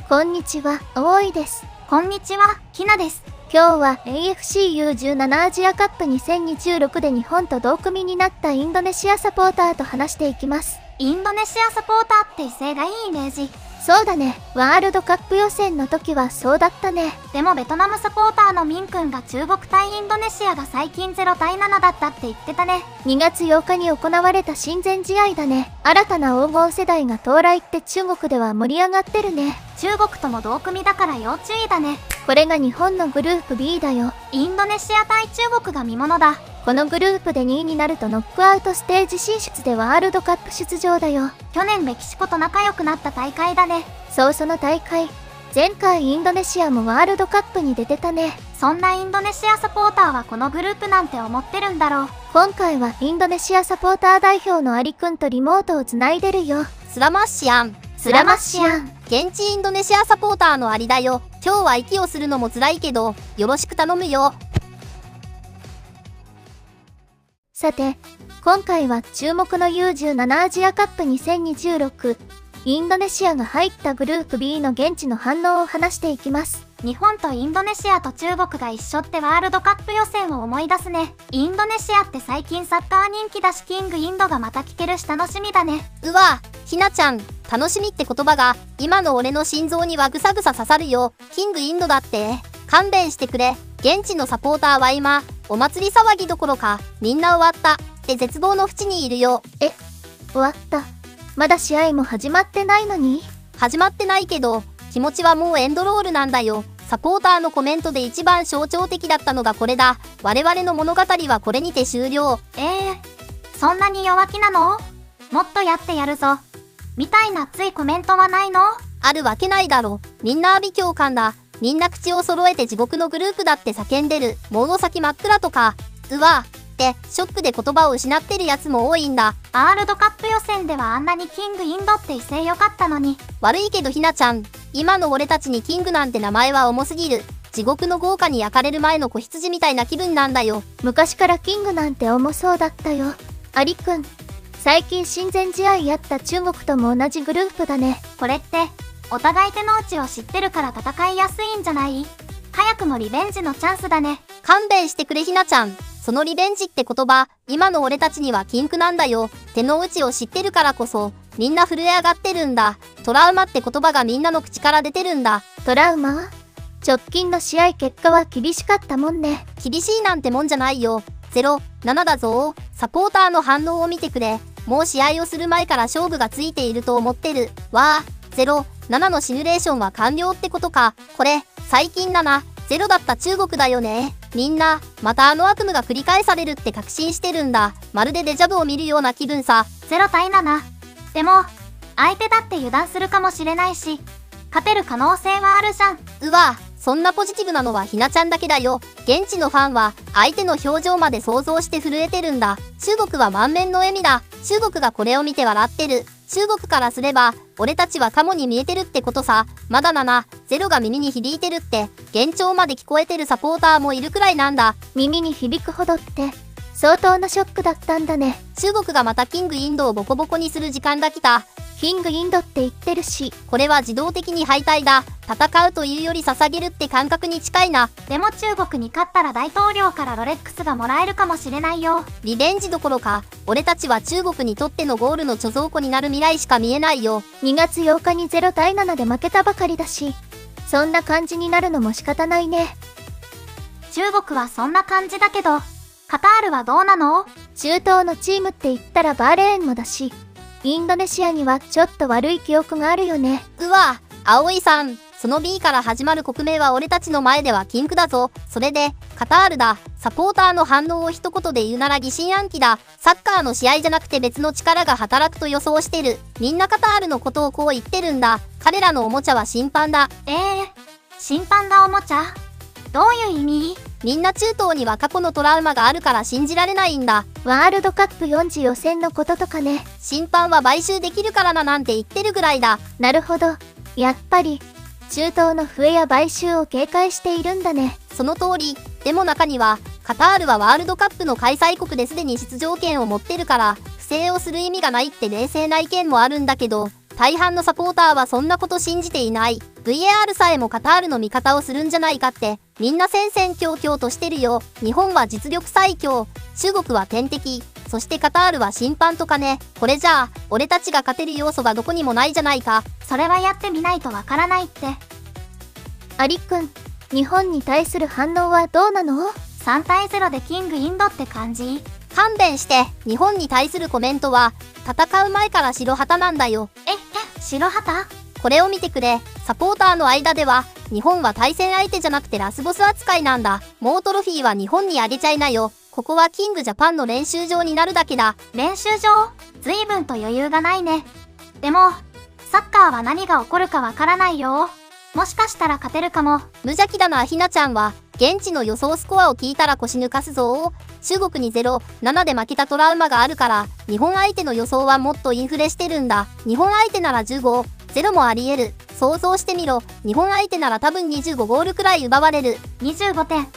こんにちは、大井です。こんにちは、きなです。今日は AFC U17 アジアカップ2026で日本と同組になったインドネシアサポーターと話していきます。インドネシアサポーターって威勢がいいイメージ。そうだね、ワールドカップ予選の時はそうだったね。でもベトナムサポーターのミン君が中国対インドネシアが最近0対7だったって言ってたね。2月8日に行われた親善試合だね。新たな黄金世代が到来って中国では盛り上がってるね。中国とも同組だから要注意だね。これが日本のグループ B だよ。インドネシア対中国が見ものだ。このグループで2位になるとノックアウトステージ進出でワールドカップ出場だよ。去年メキシコと仲良くなった大会だね。そう、その大会。前回インドネシアもワールドカップに出てたね。そんなインドネシアサポーターはこのグループなんて思ってるんだろう。今回はインドネシアサポーター代表のアリくんとリモートをつないでるよ。スラマッシアン。スラマッシアン。現地インドネシアサポーターのアリだよ。今日は息をするのも辛いけど、よろしく頼むよ。さて、今回は注目の U17 アジアカップ2026。インドネシアが入ったグループ B の現地の反応を話していきます。日本とインドネシアと中国が一緒ってワールドカップ予選を思い出すね。インドネシアって最近サッカー人気だし、キングインドがまた聞けるし楽しみだね。うわ、ひなちゃん、楽しみって言葉が今の俺の心臓にはぐさぐさ刺さるよ。キングインドだって。勘弁してくれ。現地のサポーターは今、お祭り騒ぎどころか、みんな終わったって絶望の淵にいるよ。終わった。まだ試合も始まってないのに？始まってないけど、気持ちはもうエンドロールなんだよ。サポーターのコメントで一番象徴的だったのがこれだ。我々の物語はこれにて終了。そんなに弱気なの？もっとやってやるぞ。みたいな熱いコメントはないの？あるわけないだろ。みんな阿鼻叫喚だ。みんな口を揃えて地獄のグループだって叫んでる。もう先真っ暗とか。うわってショックで言葉を失ってるやつも多いんだ。ワールドカップ予選ではあんなにキングインドって威勢良かったのに。悪いけどひなちゃん、今の俺たちにキングなんて名前は重すぎる。地獄の豪華に焼かれる前の子羊みたいな気分なんだよ。昔からキングなんて重そうだったよ。アリくん、最近親善試合やった中国とも同じグループだね。これってお互い手の内を知ってるから戦いやすいんじゃない？早くもリベンジのチャンスだね。勘弁してくれひなちゃん。そのリベンジって言葉、今の俺たちには禁句なんだよ。手の内を知ってるからこそ、みんな震え上がってるんだ。トラウマって言葉がみんなの口から出てるんだ。トラウマ？直近の試合結果は厳しかったもんね。厳しいなんてもんじゃないよ。0-7だぞ。サポーターの反応を見てくれ。もう試合をする前から勝負がついていると思ってる。わー、0-7のシミュレーションは完了ってことか。これ、最近だな。0だった中国だよね。みんな、またあの悪夢が繰り返されるって確信してるんだ。まるでデジャブを見るような気分さ。0対7。でも、相手だって油断するかもしれないし、勝てる可能性はあるじゃん。うわ、そんなポジティブなのはひなちゃんだけだよ。現地のファンは、相手の表情まで想像して震えてるんだ。中国は満面の笑みだ。中国がこれを見て笑ってる。中国からすれば、俺たちはカモに見えてるってことさ。まだ0が耳に響いてるって、幻聴まで聞こえてるサポーターもいるくらいなんだ。耳に響くほどって、相当なショックだったんだね。中国がまたキングインドをボコボコにする時間が来た。キングインドって言ってるし、これは自動的に敗退だ。戦うというより捧げるって感覚に近いな。でも中国に勝ったら大統領からロレックスがもらえるかもしれないよ。リベンジどころか、俺たちは中国にとってのゴールの貯蔵庫になる未来しか見えないよ。2月8日に0対7で負けたばかりだし、そんな感じになるのも仕方ないね。中国はそんな感じだけど、カタールはどうなの？中東のチームって言ったらバーレーンもだし、インドネシアにはちょっと悪い記憶があるよね。うわ、葵さん、その B から始まる国名は俺たちの前では禁句だぞ。それで、カタールだ。サポーターの反応を一言で言うなら疑心暗鬼だ。サッカーの試合じゃなくて別の力が働くと予想してる。みんなカタールのことをこう言ってるんだ。彼らのおもちゃは審判だ。審判だおもちゃ？どういう意味？みんな中東には過去のトラウマがあるから信じられないんだ。ワールドカップ4次予選のこととかね。審判は買収できるからななんて言ってるぐらいだ。なるほど。やっぱり、中東の笛や買収を警戒しているんだね。その通り。でも中には、カタールはワールドカップの開催国ですでに出場権を持ってるから、不正をする意味がないって冷静な意見もあるんだけど、大半のサポーターはそんなこと信じていない。VAR さえもカタールの味方をするんじゃないかって、みんな戦々恐々としてるよ。日本は実力最強、中国は天敵、そしてカタールは審判とかね。これじゃあ、俺たちが勝てる要素がどこにもないじゃないか。それはやってみないとわからないって。アリくん、日本に対する反応はどうなの？3対0でキングインドって感じ？勘弁して、日本に対するコメントは、戦う前から白旗なんだよ。白旗？これを見てくれ。サポーターの間では、日本は対戦相手じゃなくてラスボス扱いなんだ。もうトロフィーは日本にあげちゃいなよ。ここはキングジャパンの練習場になるだけだ。練習場？随分と余裕がないね。でも、サッカーは何が起こるかわからないよ。もしかしたら勝てるかも。無邪気だなひなちゃんは。現地の予想スコアを聞いたら腰抜かすぞ。中国に0-7で負けたトラウマがあるから、日本相手の予想はもっとインフレしてるんだ。日本相手なら15-0もあり得る。想像してみろ。日本相手なら多分25ゴールくらい奪われる。25点。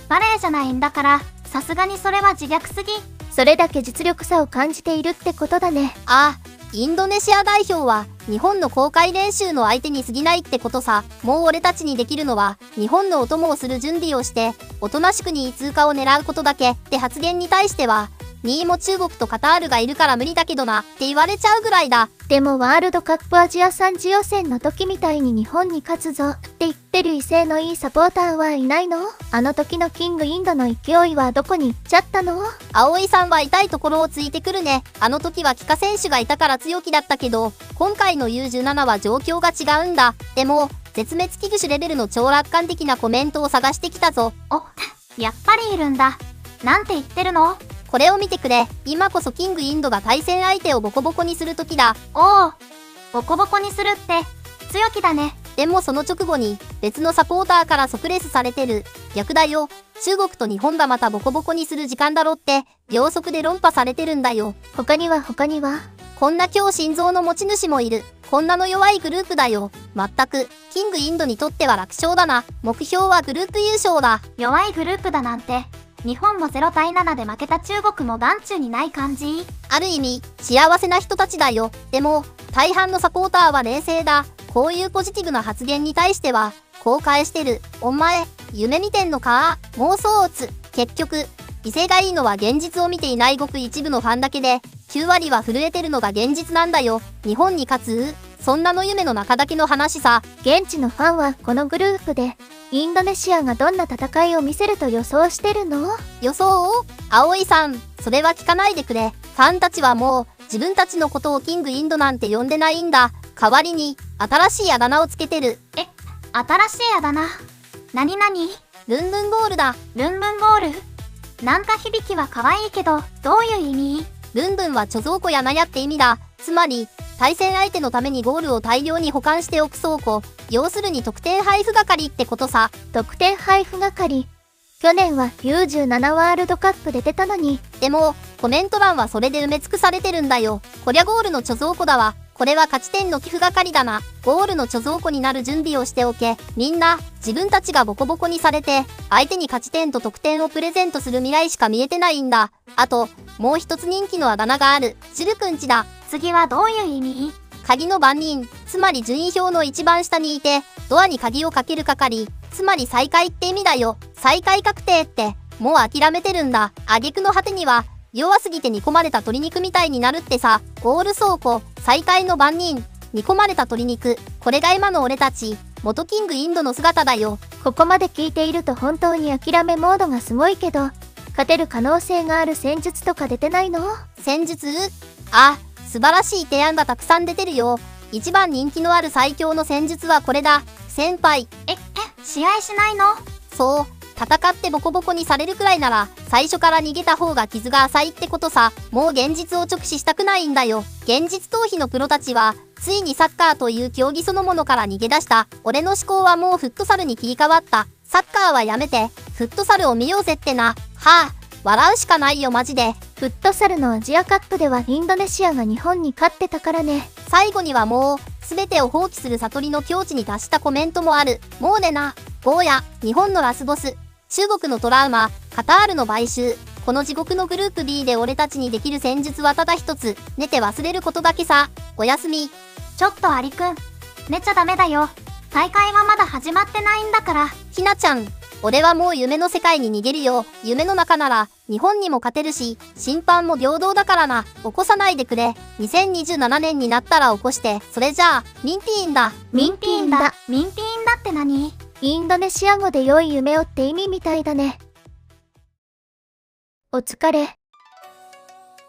バレーじゃないんだから、さすがにそれは自虐すぎ。それだけ実力差を感じているってことだね。ああ、インドネシア代表は日本の公開練習の相手に過ぎないってことさ。もう俺たちにできるのは日本のお供をする準備をしておとなしく2位通過を狙うことだけって発言に対しては、2位も中国とカタールがいるから無理だけどなって言われちゃうぐらいだ。でもワールドカップアジア3次予選の時みたいに日本に勝つぞって言ってる威勢のいいサポーターはいないの？あの時のキングインドの勢いはどこに行っちゃったの？葵さんは痛いところをついてくるね。あの時は帰化選手がいたから強気だったけど、今回の U17 は状況が違うんだ。でも、絶滅危惧種レベルの超楽観的なコメントを探してきたぞ。お、やっぱりいるんだ。なんて言ってるの？これを見てくれ。今こそキングインドが対戦相手をボコボコにする時だ。おお、ボコボコにするって強気だね。でもその直後に別のサポーターから即レスされてる。逆だよ。中国と日本がまたボコボコにする時間だろって秒速で論破されてるんだよ。他にはこんな今日心臓の持ち主もいる。こんなの弱いグループだよ。まったくキングインドにとっては楽勝だな。目標はグループ優勝だ。弱いグループだなんて。日本も0対7で負けた中国も眼中にない感じ。ある意味幸せな人たちだよ。でも大半のサポーターは冷静だ。こういうポジティブな発言に対してはこう返してる。お前夢見てんのか？妄想をつ。結局威勢がいいのは現実を見ていないごく一部のファンだけで、9割は震えてるのが現実なんだよ。日本に勝つ？そんなの夢の中だけの話さ。現地のファンはこのグループでインドネシアがどんな戦いを見せると予想してるの？予想？葵さん、それは聞かないでくれ。ファンたちはもう自分たちのことをキングインドなんて呼んでないんだ。代わりに新しいあだ名をつけてる。新しいあだ名？なになに？ルンルンゴールだ。ルンルンゴール？なんか響きは可愛いけど、どういう意味？ルンルンは貯蔵庫や納屋って意味だ。つまり対戦相手のためにゴールを大量に保管しておく倉庫。要するに得点配布係ってことさ。得点配布係。去年は U17 ワールドカップで出たのに。でもコメント欄はそれで埋め尽くされてるんだよ。こりゃゴールの貯蔵庫だわ。これは勝ち点の寄付係だな。ゴールの貯蔵庫になる準備をしておけ。みんな自分たちがボコボコにされて相手に勝ち点と得点をプレゼントする未来しか見えてないんだ。あともう一つ人気のあだ名がある。シルくんちだ。次はどういう意味？鍵の番人、つまり順位表の一番下にいてドアに鍵をかける係、つまり再開って意味だよ。再開確定ってもう諦めてるんだ。挙句の果てには弱すぎて煮込まれた鶏肉みたいになるってさ。ゴール倉庫、再開の番人、煮込まれた鶏肉、これが今の俺たち元キングインドの姿だよ。ここまで聞いていると本当に諦めモードがすごいけど、勝てる可能性がある戦術とか出てないの？戦術？あ、素晴らしい提案がたくさん出てるよ。一番人気のある最強の戦術はこれだ。先輩。試合しないの？そう。戦ってボコボコにされるくらいなら最初から逃げた方が傷が浅いってことさ。もう現実を直視したくないんだよ。現実逃避のプロたちはついにサッカーという競技そのものから逃げ出した。俺の思考はもうフットサルに切り替わった。サッカーはやめてフットサルを見ようぜってな。はあ、笑うしかないよマジで。フットサルのアジアカップではインドネシアが日本に勝ってたからね。最後にはもう全てを放棄する悟りの境地に達したコメントもある。もうねな。ゴーヤ、日本のラスボス、中国のトラウマ、カタールの買収。この地獄のグループ B で俺たちにできる戦術はただ一つ。寝て忘れることだけさ。おやすみ。ちょっとアリくん、寝ちゃダメだよ。大会はまだ始まってないんだから。ひなちゃん、俺はもう夢の世界に逃げるよ。夢の中なら日本にも勝てるし、審判も平等だからな。起こさないでくれ。2027年になったら起こして、それじゃあ、ミンティーンだ。ミンティーンだ。ミンティーンだって何？インドネシア語で良い夢をって意味みたいだね。お疲れ。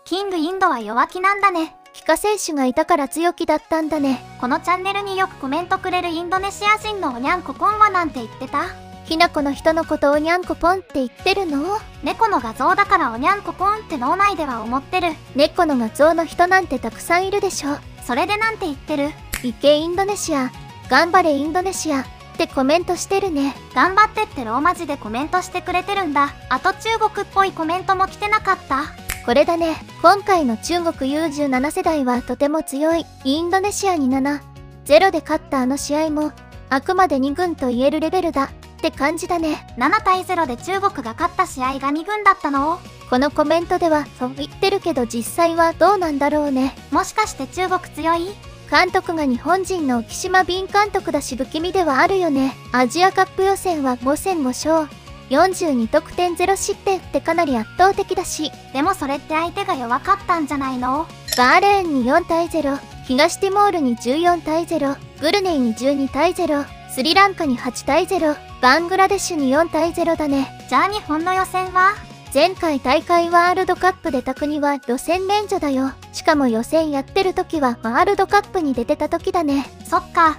キングインドは弱気なんだね。帰化選手がいたから強気だったんだね。このチャンネルによくコメントくれるインドネシア人のおにゃんこポンはなんて言ってた？ひなこの人のことをおにゃんこポンって言ってるの？猫の画像だからおにゃんこポンって脳内では思ってる。猫の画像の人なんてたくさんいるでしょ。それでなんて言ってる？いけインドネシア、頑張れインドネシアってコメントしてるね。頑張ってってローマ字でコメントしてくれてるんだ。あと中国っぽいコメントも来てなかった？これだね。今回の中国 U17 世代はとても強い。インドネシアに7-0で勝ったあの試合もあくまで2軍と言えるレベルだって感じだね。7対0で中国が勝った試合が2軍だったの？このコメントではそう言ってるけど実際はどうなんだろうね。もしかして中国強い？監督が日本人の沖島敏監督だし不気味ではあるよね。アジアカップ予選は5戦5勝。42得点0失点ってかなり圧倒的だし。でもそれって相手が弱かったんじゃないの？バーレーンに4対0、東ティモールに14対0、ブルネイに12対0、スリランカに8対0、バングラデシュに4対0だね。じゃあ日本の予選は？前回大会ワールドカップ出た国は予選免除だよ。しかも予選やってる時はワールドカップに出てた時だね。そっか。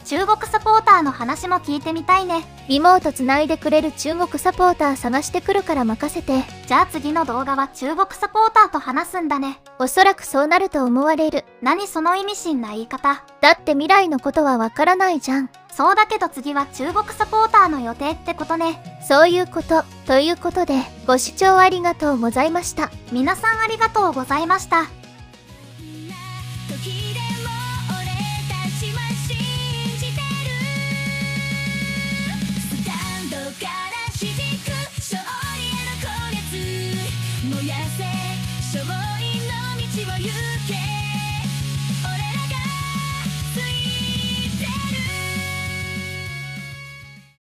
中国サポーターの話も聞いてみたいね。リモートつないでくれる中国サポーター探してくるから任せて。じゃあ次の動画は中国サポーターと話すんだね。おそらくそうなると思われる。何その意味深な言い方。だって未来のことはわからないじゃん。そうだけど次は中国サポーターの予定ってことね。そういうこと。ということで、ご視聴ありがとうございました。皆さんありがとうございました。